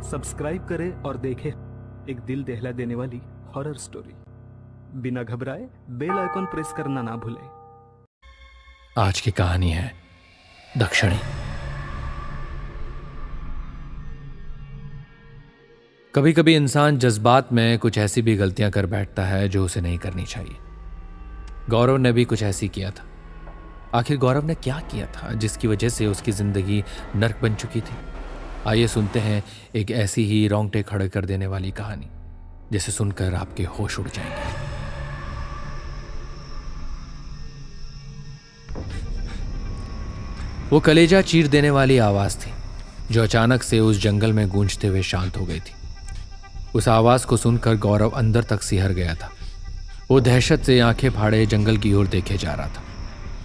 Subscribe करें और देखें एक दिल दहला देने वाली हॉरर स्टोरी। बिना घबराए बेल आइकॉन प्रेस करना ना भूलें। आज की कहानी है दक्षिणी। कभी कभी इंसान जज्बात में कुछ ऐसी भी गलतियां कर बैठता है जो उसे नहीं करनी चाहिए। गौरव ने भी कुछ ऐसी किया था। आखिर गौरव ने क्या किया था जिसकी वजह से उसकी जिंदगी नर्क बन चुकी थी? आइए सुनते हैं एक ऐसी ही रोंगटे खड़े कर देने वाली कहानी जिसे सुनकर आपके होश उड़ जाएंगे। वो कलेजा चीर देने वाली आवाज थी जो अचानक से उस जंगल में गूंजते हुए शांत हो गई थी। उस आवाज को सुनकर गौरव अंदर तक सिहर गया था। वो दहशत से आंखें फाड़े जंगल की ओर देखे जा रहा था।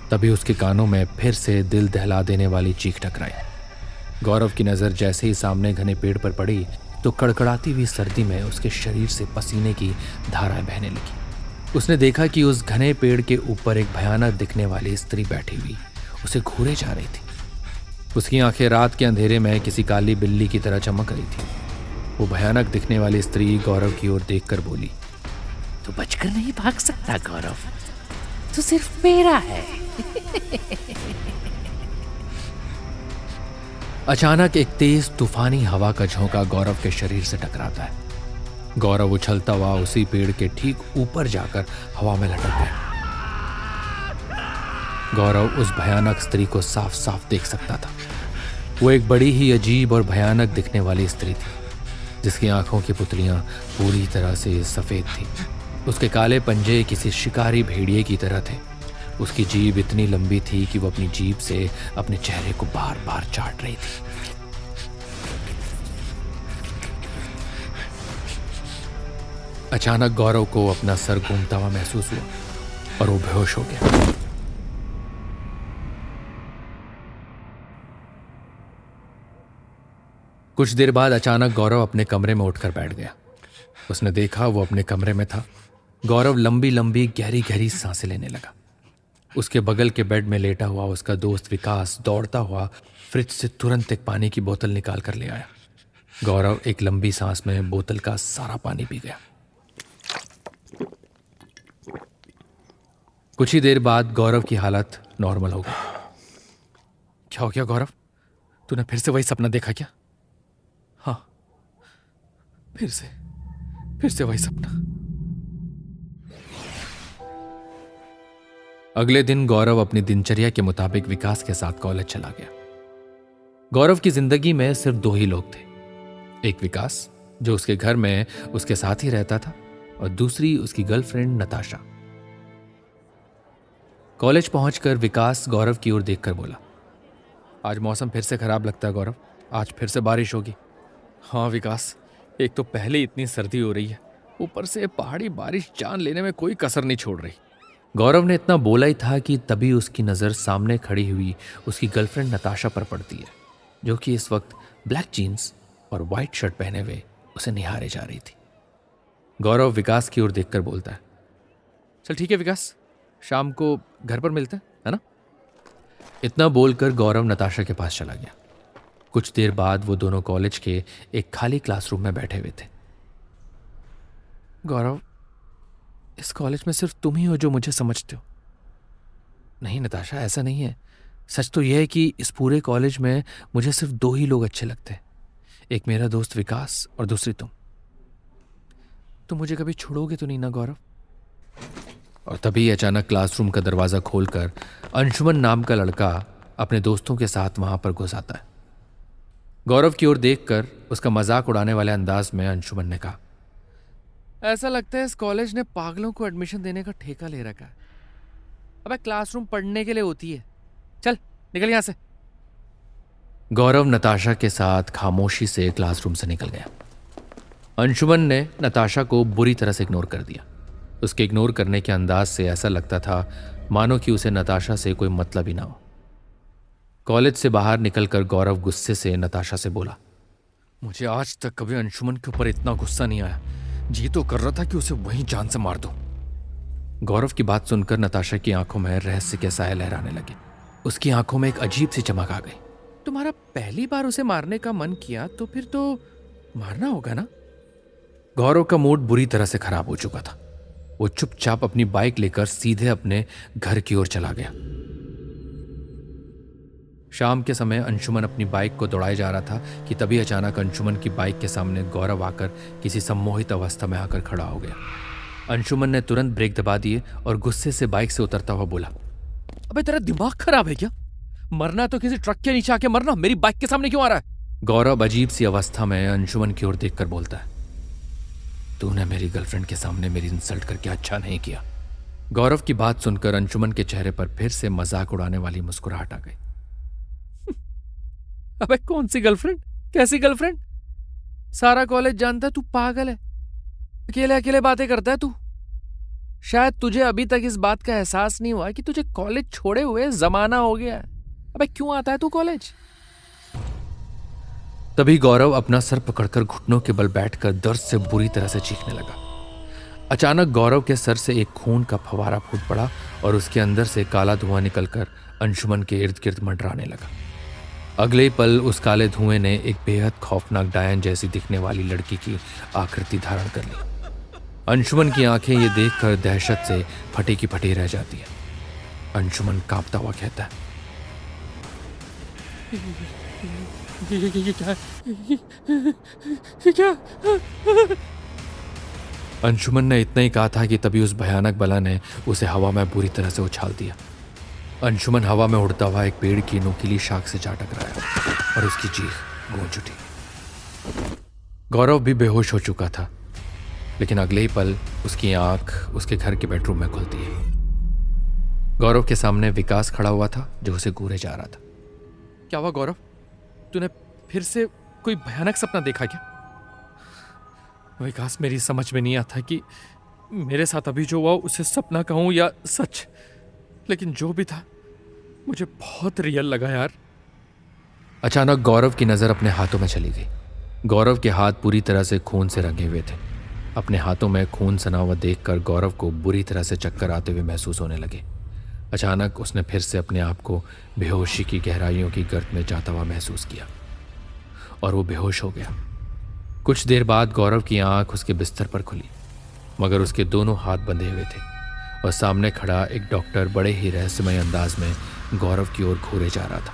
तभी उसके कानों में फिर से दिल दहला देने वाली चीख टकराई। गौरव की नजर जैसे ही सामने घने पेड़ पर पड़ी तो कड़कड़ाती हुई सर्दी में उसके शरीर से पसीने की धाराएं बहने लगी। उसने देखा कि उस घने पेड़ के ऊपर एक भयानक दिखने वाली स्त्री बैठी हुई उसे घूरे जा रही थी। उसकी आंखें रात के अंधेरे में किसी काली बिल्ली की तरह चमक रही थी। वो भयानक दिखने वाली स्त्री गौरव की ओर देखकर बोली, तू बचकर नहीं भाग सकता गौरव, तू सिर्फ मेरा है। अचानक एक तेज तूफानी हवा का झोंका गौरव के शरीर से टकराता है। गौरव उछलता हुआ उसी पेड़ के ठीक ऊपर जाकर हवा में लटक गया। गौरव उस भयानक स्त्री को साफ साफ देख सकता था। वो एक बड़ी ही अजीब और भयानक दिखने वाली स्त्री थी जिसकी आंखों की पुतलियां पूरी तरह से सफेद थी। उसके काले पंजे किसी शिकारी भेड़िए की तरह थे। उसकी जीभ इतनी लंबी थी कि वो अपनी जीभ से अपने चेहरे को बार बार चाट रही थी। अचानक गौरव को अपना सर घूमता हुआ महसूस हुआ और वो बेहोश हो गया। कुछ देर बाद अचानक गौरव अपने कमरे में उठकर बैठ गया। उसने देखा वो अपने कमरे में था। गौरव लंबी लंबी गहरी गहरी सांसें लेने लगा। उसके बगल के बेड में लेटा हुआ उसका दोस्त विकास दौड़ता हुआ फ्रिज से तुरंत एक पानी की बोतल निकाल कर ले आया। गौरव एक लंबी सांस में बोतल का सारा पानी पी गया। कुछ ही देर बाद गौरव की हालत नॉर्मल हो गई। क्या हो गया गौरव? तूने फिर से वही सपना देखा क्या? हाँ, फिर से वही सपना। अगले दिन गौरव अपनी दिनचर्या के मुताबिक विकास के साथ कॉलेज चला गया। गौरव की जिंदगी में सिर्फ दो ही लोग थे, एक विकास जो उसके घर में उसके साथ ही रहता था और दूसरी उसकी गर्लफ्रेंड नताशा। कॉलेज पहुंचकर विकास गौरव की ओर देखकर बोला, आज मौसम फिर से खराब लगता है गौरव, आज फिर से बारिश होगी। हाँ विकास, एक तो पहले इतनी सर्दी हो रही है, ऊपर से पहाड़ी बारिश जान लेने में कोई कसर नहीं छोड़ रही। गौरव ने इतना बोला ही था कि तभी उसकी नज़र सामने खड़ी हुई उसकी गर्लफ्रेंड नताशा पर पड़ती है जो कि इस वक्त ब्लैक जीन्स और वाइट शर्ट पहने हुए उसे निहारे जा रही थी। गौरव विकास की ओर देखकर बोलता है, चल ठीक है विकास, शाम को घर पर मिलते हैं, है ना? इतना बोलकर गौरव नताशा के पास चला गया। कुछ देर बाद वो दोनों कॉलेज के एक खाली क्लासरूम में बैठे हुए थे। गौरव, इस कॉलेज में सिर्फ तुम ही हो जो मुझे समझते हो। नहीं नताशा, ऐसा नहीं है। सच तो यह है कि इस पूरे कॉलेज में मुझे सिर्फ दो ही लोग अच्छे लगते हैं, एक मेरा दोस्त विकास और दूसरी तुम। तुम मुझे कभी छोड़ोगे तो नहीं ना गौरव? और तभी अचानक क्लासरूम का दरवाजा खोलकर अंशुमन नाम का लड़का अपने दोस्तों के साथ वहां पर घुस आता है। गौरव की ओर देखकर उसका मजाक उड़ाने वाले अंदाज में अंशुमन ने कहा, ऐसा लगता है इस कॉलेज ने पागलों को एडमिशन देने का ठेका ले रखा है। अबे क्लासरूम पढ़ने के लिए होती है, चल निकल यहां से। गौरव नताशा के साथ खामोशी से क्लासरूम से निकल गया। अंशुमन ने नताशा को बुरी तरह से इग्नोर कर दिया। उसके इग्नोर करने के अंदाज से ऐसा लगता था मानो कि उसे नताशा से कोई मतलब ही ना हो। कॉलेज से बाहर निकलकर गौरव गुस्से से नताशा से बोला, मुझे आज तक कभी अंशुमन के ऊपर इतना गुस्सा नहीं आया। जी तो कर रहा था कि उसे वहीं जान से मार दूं। गौरव की बात सुनकर नताशा की आंखों में रहस्य के साए लहराने लगे। उसकी आंखों में एक अजीब सी चमक आ गई। तुम्हारा पहली बार उसे मारने का मन किया तो फिर तो मारना होगा ना। गौरव का मूड बुरी तरह से खराब हो चुका था। वो चुपचाप अपनी बाइक लेकर सीधे अपने घर की ओर चला गया। शाम के समय अंशुमन अपनी बाइक को दौड़ाए जा रहा था कि तभी अचानक अंशुमन की बाइक के सामने गौरव आकर किसी सम्मोहित अवस्था में आकर खड़ा हो गया। अंशुमन ने तुरंत ब्रेक दबा दिए और गुस्से से बाइक से उतरता हुआ बोला, अबे तेरा दिमाग खराब है क्या? मरना तो किसी ट्रक के नीचे आके मरना, मेरी बाइक के सामने क्यों आ रहा है? गौरव अजीब सी अवस्था में अंशुमन की ओर देखकर बोलता है, तूने मेरी गर्लफ्रेंड के सामने मेरी इंसल्ट करके अच्छा नहीं किया। गौरव की बात सुनकर अंशुमन के चेहरे पर फिर से मजाक उड़ाने वाली मुस्कुराहट आ गई। अबे कौन सी गर्लफ्रेंड? कैसी गर्लफ्रेंड? सारा कॉलेज जानता है तू पागल है। अकेले अकेले बातें करता है तू। शायद तुझे अभी तक इस बात का एहसास नहीं हुआ कि तुझे कॉलेज छोड़े हुए जमाना हो गया है। अबे क्यों आता है तू कॉलेज? तभी गौरव अपना सर पकड़कर घुटनों के बल बैठकर दर्द से बुरी तरह से चीखने लगा। अचानक गौरव के सर से एक खून का फवारा फूट पड़ा और उसके अंदर से काला धुआं निकलकर अंशुमन के इर्द गिर्द मंडराने लगा। अगले पल उस काले धुएं ने एक बेहद खौफनाक डायन जैसी दिखने वाली लड़की की आकृति धारण कर ली। अंशुमन की आंखें ये देखकर दहशत से फटी की फटी रह जाती है। अंशुमन कांपता हुआ कहता है, ये क्या? अंशुमन ने इतना ही कहा था कि तभी उस भयानक बला ने उसे हवा में बुरी तरह से उछाल दिया। अंशुमन हवा में उड़ता हुआ एक पेड़ की नुकीली शाख से जा टकराया और उसकी चीख गूंज उठी। गौरव भी बेहोश हो चुका था, लेकिन अगले ही पल उसकी आंख उसके घर के बेडरूम में खुलती है। गौरव के सामने विकास खड़ा हुआ था जो उसे घूरे जा रहा था। क्या हुआ गौरव? तूने फिर से कोई भयानक सपना देखा क्या? विकास, मेरी समझ में नहीं आता कि मेरे साथ अभी जो हुआ उसे सपना कहूं या सच, लेकिन जो भी था मुझे बहुत रियल लगा यार। अचानक गौरव की नजर अपने हाथों में चली गई। गौरव के हाथ पूरी तरह से खून से रंगे हुए थे। अपने हाथों में खून सना हुआ देखकर गौरव को बुरी तरह से चक्कर आते हुए महसूस होने लगे। अचानक उसने फिर से अपने आप को बेहोशी की गहराइयों की गर्त में जाता हुआ महसूस किया और वो बेहोश हो गया। कुछ देर बाद गौरव की आंख उसके बिस्तर पर खुली, मगर उसके दोनों हाथ बंधे हुए थे और सामने खड़ा एक डॉक्टर बड़े ही रहस्यमय अंदाज में गौरव की ओर घूरे जा रहा था।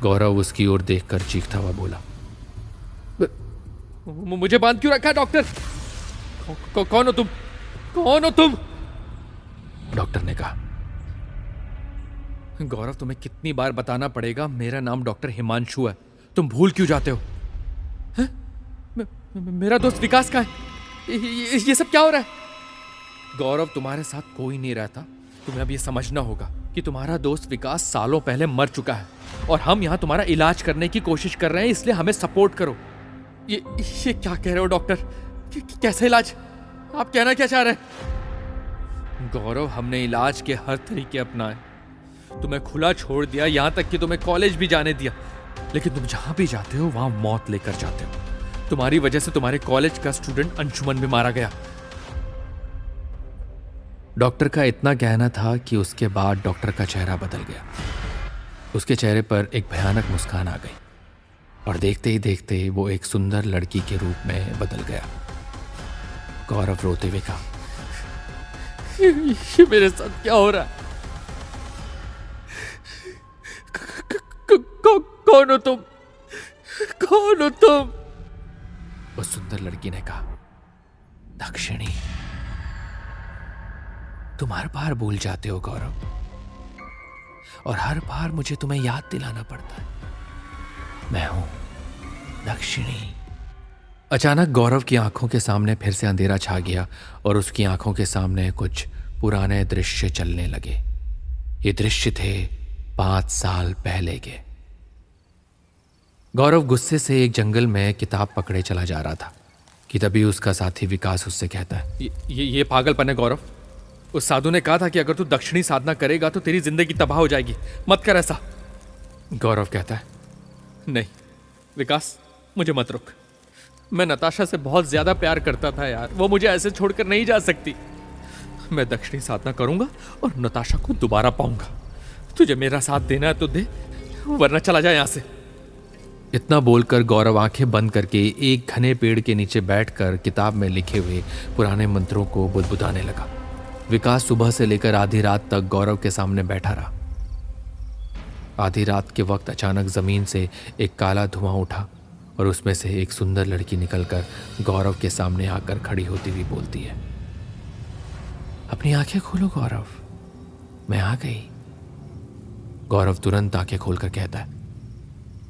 गौरव उसकी ओर देखकर चीखता हुआ बोला, मुझे बांध क्यों रखा है डॉक्टर? कौन हो तुम? कौन हो तुम? डॉक्टर ने कहा। गौरव, तुम्हें कितनी बार बताना पड़ेगा, मेरा नाम डॉक्टर हिमांशु है। तुम भूल क्यों जाते हो? है? मेरा दोस्त विकास कहाँ है? ये सब क्या हो रहा है? गौरव, तुम्हारे साथ कोई नहीं रहता। तुम्हें अब ये समझना होगा कि तुम्हारा दोस्त विकास सालों पहले मर चुका है और हम यहाँ तुम्हारा इलाज करने की कोशिश कर रहे हैं, इसलिए हमें सपोर्ट करो। ये क्या कह रहे हो डॉक्टर? कैसे इलाज? आप कहना क्या चाह रहे हैं? गौरव, हमने इलाज के हर तरीके अपनाए, तुम्हें खुला छोड़ दिया, यहां तक कि तुम्हें कॉलेज भी जाने दिया, लेकिन तुम जहां भी जाते हो वहां मौत लेकर जाते हो। तुम्हारी वजह से तुम्हारे कॉलेज का स्टूडेंट अंशुमन भी मारा गया। डॉक्टर का इतना कहना था कि उसके बाद डॉक्टर का चेहरा बदल गया। उसके चेहरे पर एक भयानक मुस्कान आ गई और देखते ही देखते वो एक सुंदर लड़की के रूप में बदल गया। गौरव रोते हुए कहा, ये मेरे साथ क्या हो रहा है? कौन हो तुम? कौन हो तुम? उस सुंदर लड़की ने कहा, दक्षिणी। तुम हर बार भूल जाते हो गौरव, और हर बार मुझे तुम्हें याद दिलाना पड़ता है। मैं हूं दक्षिणी। अचानक गौरव की आंखों के सामने फिर से अंधेरा छा गया और उसकी आंखों के सामने कुछ पुराने दृश्य चलने लगे। ये दृश्य थे 5 साल पहले के। गौरव गुस्से से एक जंगल में किताब पकड़े चला जा रहा था कि तभी उसका साथी विकास उससे कहता है, ये पागलपन है गौरव। उस साधु ने कहा था कि अगर तू दक्षिणी साधना करेगा तो तेरी जिंदगी तबाह हो जाएगी, मत कर ऐसा। गौरव कहता है, नहीं विकास, मुझे मत रोक। मैं नताशा से बहुत ज्यादा प्यार करता था यार, वो मुझे ऐसे छोड़कर नहीं जा सकती। मैं दक्षिणी साधना करूंगा और नताशा को दोबारा पाऊंगा। तुझे मेरा साथ देना है तो दे, वरना चला जा यहां से। इतना बोलकर गौरव आंखें बंद करके एक घने पेड़ के नीचे बैठकर किताब में लिखे हुए पुराने मंत्रों को बुदबुदाने लगा। विकास सुबह से लेकर आधी रात तक गौरव के सामने बैठा रहा। आधी रात के वक्त अचानक जमीन से एक काला धुआं उठा और उसमें से एक सुंदर लड़की निकलकर गौरव के सामने आकर खड़ी होती हुई बोलती है, अपनी आंखें खोलो गौरव, मैं आ गई। गौरव तुरंत आंखें खोलकर कहता है,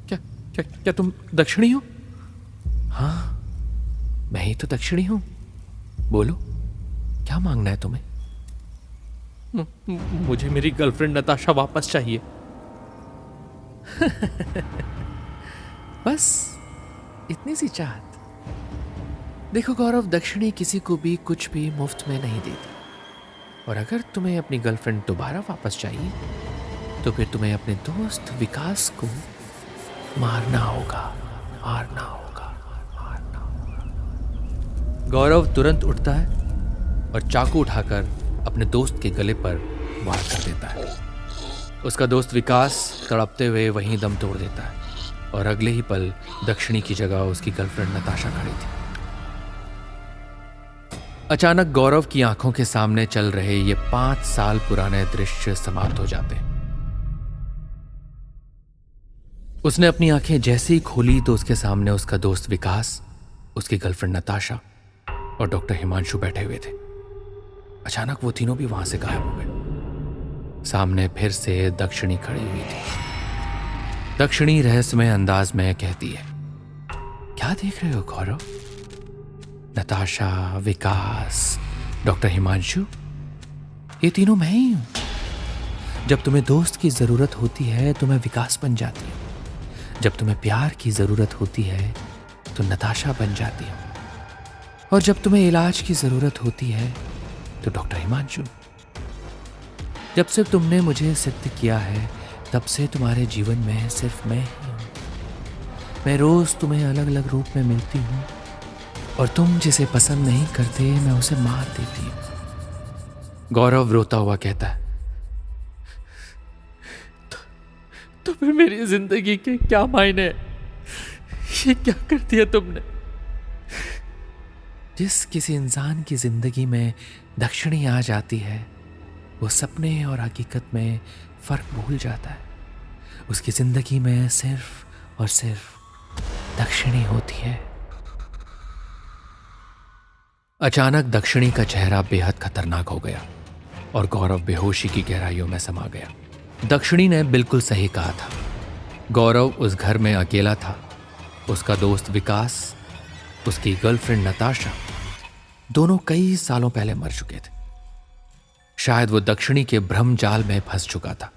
क्या क्या क्या तुम दक्षिणी हो? हाँ, मैं ही तो दक्षिणी हूं। बोलो, क्या मांगना है तुम्हें? मुझे मेरी गर्लफ्रेंड नताशा वापस चाहिए। बस इतनी सी चाहत। देखो गौरव, दक्षिणी किसी को भी कुछ भी मुफ्त में नहीं देती, और अगर तुम्हें अपनी गर्लफ्रेंड दोबारा वापस चाहिए तो फिर तुम्हें अपने दोस्त विकास को मारना होगा। गौरव तुरंत उठता है और चाकू उठाकर अपने दोस्त के गले पर वार कर देता है। उसका दोस्त विकास तड़पते हुए वहीं दम तोड़ देता है और अगले ही पल दक्षिणी की जगह उसकी गर्लफ्रेंड नताशा खड़ी थी। अचानक गौरव की आंखों के सामने चल रहे ये 5 साल पुराने दृश्य समाप्त हो जाते हैं। उसने अपनी आंखें जैसे ही खोली तो उसके सामने उसका दोस्त विकास, उसकी गर्लफ्रेंड नताशा और डॉक्टर हिमांशु बैठे हुए थे। अचानक वो तीनों भी वहां से गायब हो गए। सामने फिर से दक्षिणी खड़ी हुई थी। दक्षिणी रहस्यमय अंदाज में कहती है, क्या देख रहे हो गौरव? नताशा, विकास, डॉक्टर हिमांशु, ये तीनों मैं ही हूं। जब तुम्हें दोस्त की जरूरत होती है तो मैं विकास बन जाती हूं। जब तुम्हें प्यार की जरूरत होती है तो नताशा बन जाती हूं, और जब तुम्हें इलाज की जरूरत होती है तो डॉक्टर हिमांशु। जब से तुमने मुझे सिद्ध किया है तब से तुम्हारे जीवन में सिर्फ मैं ही हूं। मैं रोज तुम्हें अलग अलग रूप में मिलती हूं, और तुम जिसे पसंद नहीं करते मैं उसे मार देती हूं। गौरव रोता हुआ कहता है, तो फिर मेरी जिंदगी के क्या मायने? ये क्या कर दिया तुमने? जिस किसी इंसान की जिंदगी में दक्षिणी आ जाती है वो सपने और हकीकत में फर्क भूल जाता है। उसकी जिंदगी में सिर्फ और सिर्फ दक्षिणी होती है। अचानक दक्षिणी का चेहरा बेहद खतरनाक हो गया और गौरव बेहोशी की गहराइयों में समा गया। दक्षिणी ने बिल्कुल सही कहा था। गौरव उस घर में अकेला था। उसका दोस्त विकास, उसकी गर्लफ्रेंड नताशा, दोनों कई सालों पहले मर चुके थे। शायद वो दक्षिणी के भ्रम जाल में फंस चुका था,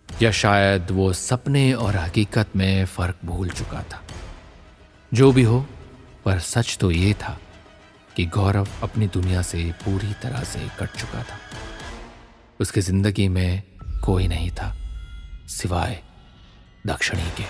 या शायद वो सपने और हकीकत में फर्क भूल चुका था। जो भी हो, पर सच तो ये था कि गौरव अपनी दुनिया से पूरी तरह से कट चुका था। उसकी जिंदगी में कोई नहीं था सिवाय दक्षिणी के।